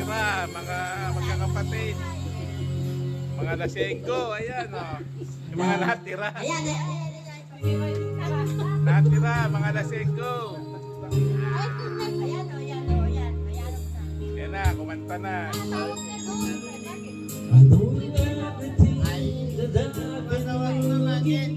natira, mga magkakapatid. Mga lasenggo, ayan o. Yung mga natira. Ayan, Natira, mga lasenggo. ayan, ayan. Yan na, kumanta na. Ano nga ating dadagawin?